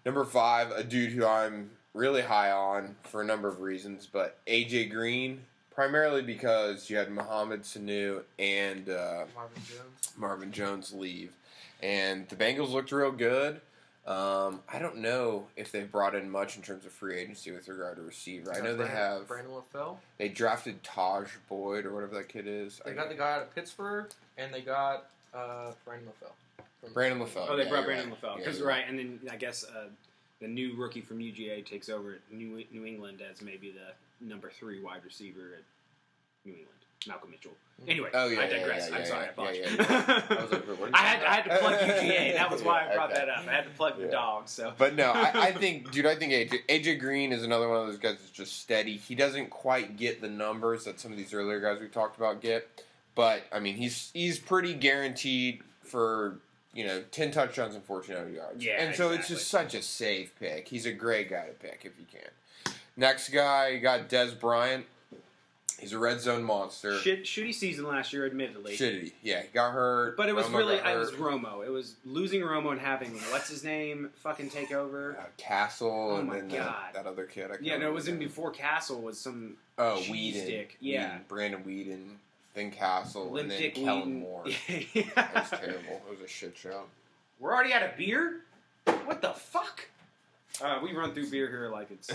Number 5, a dude who I'm really high on for a number of reasons, but AJ Green, primarily because you had Mohamed Sanu and Marvin Jones. Marvin Jones leave, and the Bengals looked real good. I don't know if they've brought in much in terms of free agency with regard to receiver. I know they have. Brandon LaFell. They drafted Taj Boyd or whatever that kid is. They got the guy out of Pittsburgh, and they got Brandon LaFell. Brandon LaFell. Oh, they yeah, brought you're Brandon right. LaFell. Yeah, Because, you're right, and then I guess the new rookie from UGA takes over at New England as maybe the number 3 wide receiver at New England, Malcolm Mitchell. Anyway, Oh, yeah, I digress. yeah, I'm yeah, sorry, yeah, I apologize. yeah. I was like, what did you I say? had to plug UGA. That was why I brought Okay. that up. I had to plug the Yeah. dog. So, But no, I think AJ Green is another one of those guys that's just steady. He doesn't quite get the numbers that some of these earlier guys we talked about get, but I mean he's pretty guaranteed for 10 touchdowns and 1,400 yards. Yeah, and so it's exactly. just such a safe pick. He's a great guy to pick if you can. Next guy, you got Des Bryant. He's a red zone monster. shitty season last year, admittedly. Shitty, yeah. He got hurt. But it was Romo got it was hurt. Romo. It was losing Romo and having what's his name fucking take over. Castle Oh and my then God. that other kid. I can't Yeah, no, it remember was his in name. before Castle was some Oh, cheese Whedon. stick. Yeah. Whedon. Brandon Whedon, then Castle, Limp and then Dick Kellen Whedon. Moore. Yeah. That was terrible. It was a shit show. We're already out of beer? What the fuck? We run through beer here like it's...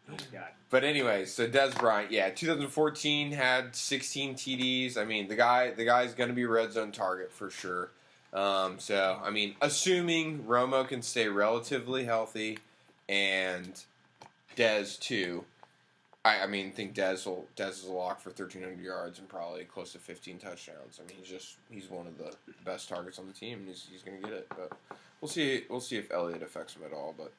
Oh my God. But anyway, so Des Bryant, 2014 had 16 TDs. I mean, the guy's going to be a red zone target for sure. So, I mean, assuming Romo can stay relatively healthy and Dez too, I mean, think Dez is a lock for 1,300 yards and probably close to 15 touchdowns. I mean, he's one of the best targets on the team, and he's going to get it. But we'll see if Elliott affects him at all. But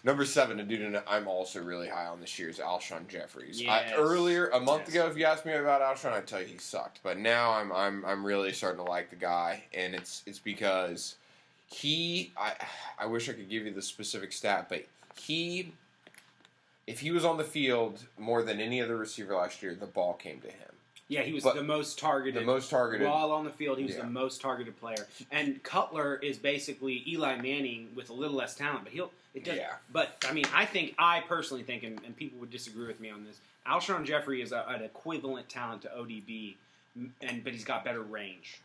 number 7, a dude I'm also really high on this year is Alshon Jeffries. Yes. Earlier, a month ago, if you asked me about Alshon, I'd tell you he sucked. But now I'm really starting to like the guy, and it's because I wish I could give you the specific stat, but if he was on the field more than any other receiver last year, the ball came to him. Yeah, he was But the most targeted. While on the field, he was the most targeted player. And Cutler is basically Eli Manning with a little less talent, but it does. Yeah. But I personally think, and people would disagree with me on this, Alshon Jeffrey is an equivalent talent to ODB, but he's got better range.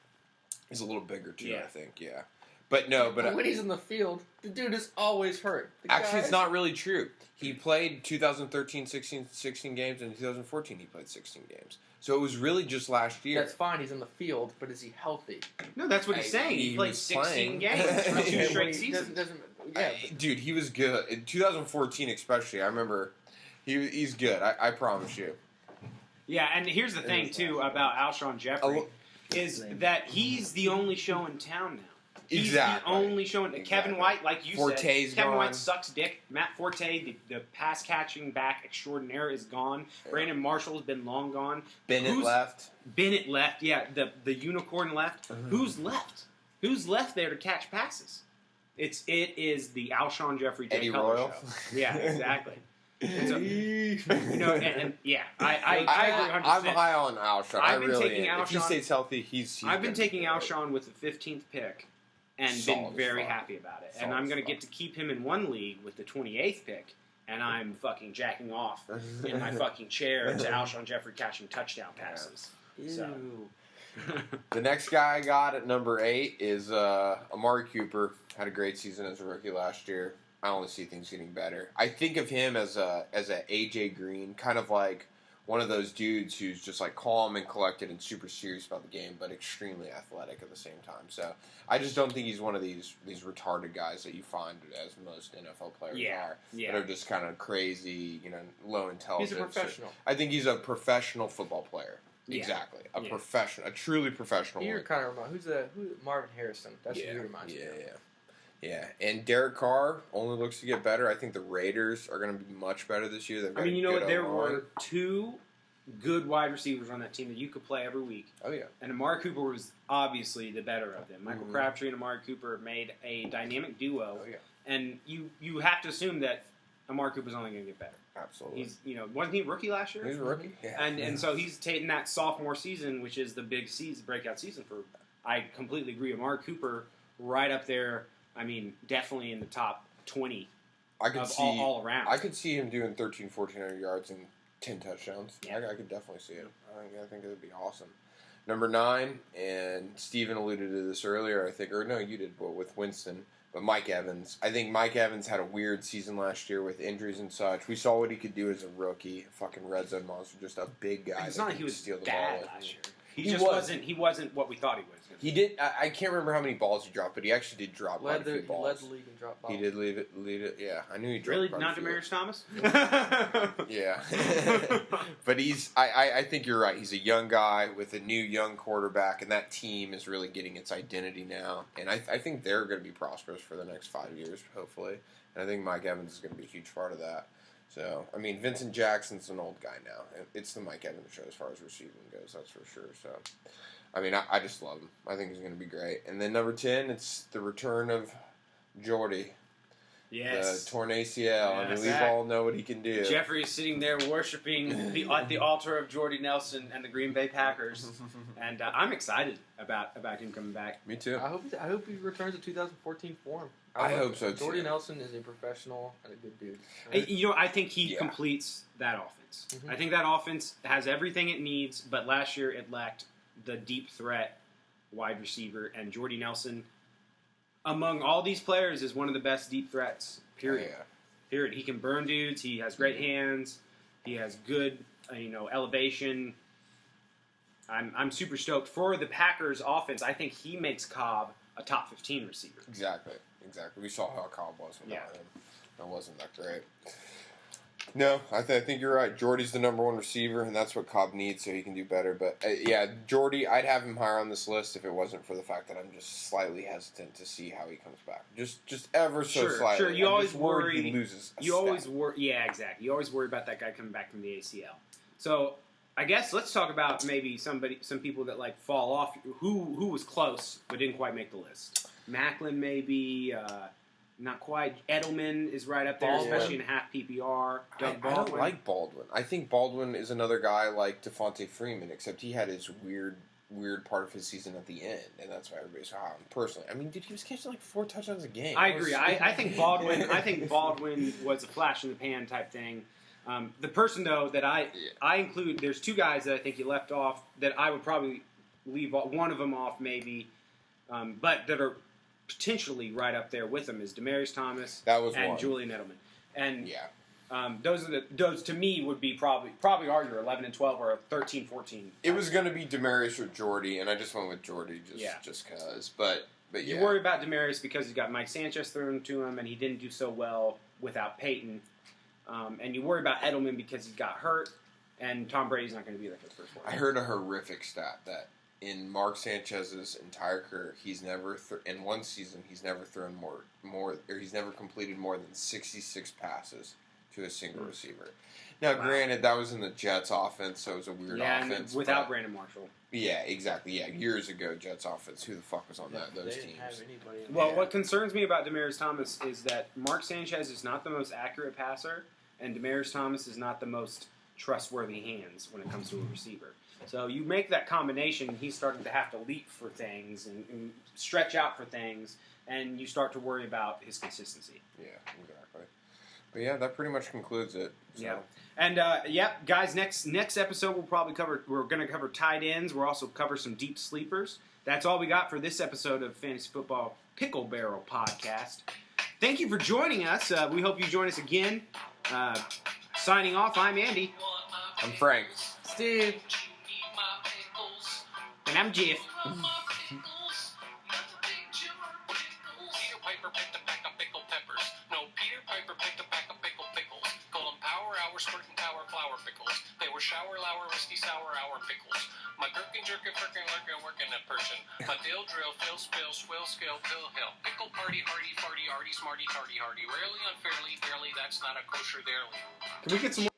He's a little bigger too, Yeah. I think. Yeah. But no, but when he's in the field, the dude is always hurt. actually, it's not really true. He played 2013 16 games, and in 2014 he played 16 games. So it was really just last year. That's fine. He's in the field, but is he healthy? No, that's what he's saying. He played was 16 playing. games for 2 Yeah, straight seasons. Dude, he was good. In 2014 especially, I remember he's good. I promise you. Yeah, and here's the thing, too, about Alshon Jeffrey, is that he's the only show in town now. He's Exactly. the only show in Kevin Exactly. White, like you Forte's said. Kevin gone. White sucks dick. Matt Forte, the pass-catching back extraordinaire, is gone. Brandon Marshall's been long gone. Bennett left. Bennett left. Yeah, the unicorn left. Mm-hmm. Who's left? Who's left there to catch passes? It is the Alshon Jeffrey Jay Eddie Cutler Royal. show. Yeah, exactly. And so, and yeah, I agree 100%. I'm high on Alshon. I've been I really taking am. If he Alshon- stays healthy, he's I've been gonna taking be Alshon with the 15th pick and Solid been as very fuck. happy about it. Solid And I'm as going to fuck. get to keep him in one league with the 28th pick, and I'm fucking jacking off in my fucking chair to Alshon Jeffrey catching touchdown passes. So. The next guy I got at number 8 is Amari Cooper. Had a great season as a rookie last year. I only see things getting better. I think of him as a AJ Green, kind of like one of those dudes who's just like calm and collected and super serious about the game, but extremely athletic at the same time. So I just don't think he's one of these retarded guys that you find as most NFL players are. Yeah. That are just kind of crazy, low intelligence. He's a professional. I think he's a professional football player. Yeah. Exactly. A Yeah. professional, a truly professional You're one. kind of who's Marvin Harrison? That's who he reminds me of. Yeah. And Derek Carr only looks to get better. I think the Raiders are going to be much better this year. They've got I mean, a you know good what? There O-line. were 2 good wide receivers on that team that you could play every week. Oh yeah. And Amari Cooper was obviously the better of them. Michael Mhm. Crabtree and Amari Cooper made a dynamic duo. Oh yeah. And you have to assume that Amari Cooper's only going to get better. Absolutely. He's wasn't he a rookie last year? He's a rookie. Yeah. And so he's taking that sophomore season, which is the big season, breakout season for. I completely agree. Amari Cooper right up there. I mean, definitely in the top 20 I could of see all around. I could see him doing 1,400 yards and 10 touchdowns. Yeah. I could definitely see it. I think it would be awesome. Number 9, and Steven alluded to this earlier, I think, or no, you did, but with Winston. But Mike Evans. I think Mike Evans had a weird season last year with injuries and such. We saw what he could do as a rookie, a fucking red zone monster, just a big guy. It's that not like could he was steal the bad ball. last year. He just wasn't. He wasn't what we thought he was. He did. I can't remember how many balls he dropped, but he actually did drop quite a few He balls. led the league in drop balls. He did lead it. Yeah, I knew he dropped. Really, quite not a few. Demaryius Thomas? Yeah, but I think you're right. He's a young guy with a new young quarterback, and that team is really getting its identity now. And I think they're going to be prosperous for the next 5 years, hopefully. And I think Mike Evans is going to be a huge part of that. So, I mean, Vincent Jackson's an old guy now. It's the Mike Evans show as far as receiving goes, that's for sure. So, I mean, I just love him. I think he's going to be great. And then number 10, it's the return of Jordy. Yes. The torn ACL. I mean, we all know what he can do. Jeffrey is sitting there worshiping at the altar of Jordy Nelson and the Green Bay Packers. And I'm excited about him coming back. Me too. I hope he returns to 2014 form. I hope so, too. Jordy Nelson is a professional and a good dude. You know, I think he completes that offense. Mm-hmm. I think that offense has everything it needs, but last year it lacked the deep threat wide receiver, and Jordy Nelson, among all these players, is one of the best deep threats, period. Oh, yeah. Period. He can burn dudes. He has great hands. He has good, elevation. I'm super stoked. For the Packers offense, I think he makes Cobb a top 15 receiver. Exactly. We saw how Cobb was without him. That wasn't that great. No, I think you're right. Jordy's the number one receiver, and that's what Cobb needs so he can do better. But, Jordy, I'd have him higher on this list if it wasn't for the fact that I'm just slightly hesitant to see how he comes back. Just ever so slightly. Sure, you always worry. He loses a you step. always worry. Yeah, exactly. You always worry about that guy coming back from the ACL. So, I guess let's talk about maybe some people that fall off. Who was close but didn't quite make the list. Macklin maybe. Not quite. Edelman is right up there, Baldwin. especially in half PPR. I don't like Baldwin. I think Baldwin is another guy like Devontae Freeman, except he had his weird part of his season at the end, and that's why everybody's so high on him personally. I mean, dude, he was catching 4 touchdowns a game. I agree. I think Baldwin. I think Baldwin was a flash in the pan type thing. The person though that I include, there's 2 guys that I think you left off that I would probably leave one of them off maybe, but that are potentially right up there with him is Demaryius Thomas and one. Julian Edelman. And Yeah. those to me would be probably are your 11 and 12 or 13, 14. It was going to be Demaryius or Jordy, and I just went with Jordy just because. But yeah. You worry about Demaryius because he's got Mike Sanchez thrown to him, and he didn't do so well without Peyton. And you worry about Edelman because he got hurt, and Tom Brady's not going to be there for the first one. I heard a horrific stat that in Mark Sanchez's entire career, he's never in one season he's never thrown more or he's never completed more than 66 passes to a single receiver. Now, granted, that was in the Jets offense, so it was a weird offense. And without Brandon Marshall. Yeah, exactly. Yeah, years ago, Jets offense. Who the fuck was on those They teams? didn't have anybody in Well, what concerns me about Demaryius Thomas is that Mark Sanchez is not the most accurate passer, and Demaryius Thomas is not the most trustworthy hands when it comes to a receiver. So you make that combination, and he's starting to have to leap for things and stretch out for things, and you start to worry about his consistency. Yeah, exactly. But yeah, that pretty much concludes it. So. Yeah. And guys, next episode we're going to cover tight ends. We'll also cover some deep sleepers. That's all we got for this episode of Fantasy Football Pickle Barrel Podcast. Thank you for joining us. We hope you join us again. Signing off, I'm Andy. I'm Frank. Steve. And I'm Jeff. Shower, lour, risky, sour, hour pickles. My gherkin, jerkin, firkin, lurkin, workin' in person. My dill, drill, fill, spill, swill, scale, pill, hill. Pickle, party, hardy, farty, arty, smarty, tardy, hardy. Rarely, unfairly, barely, that's not a kosher, barely. Can we get some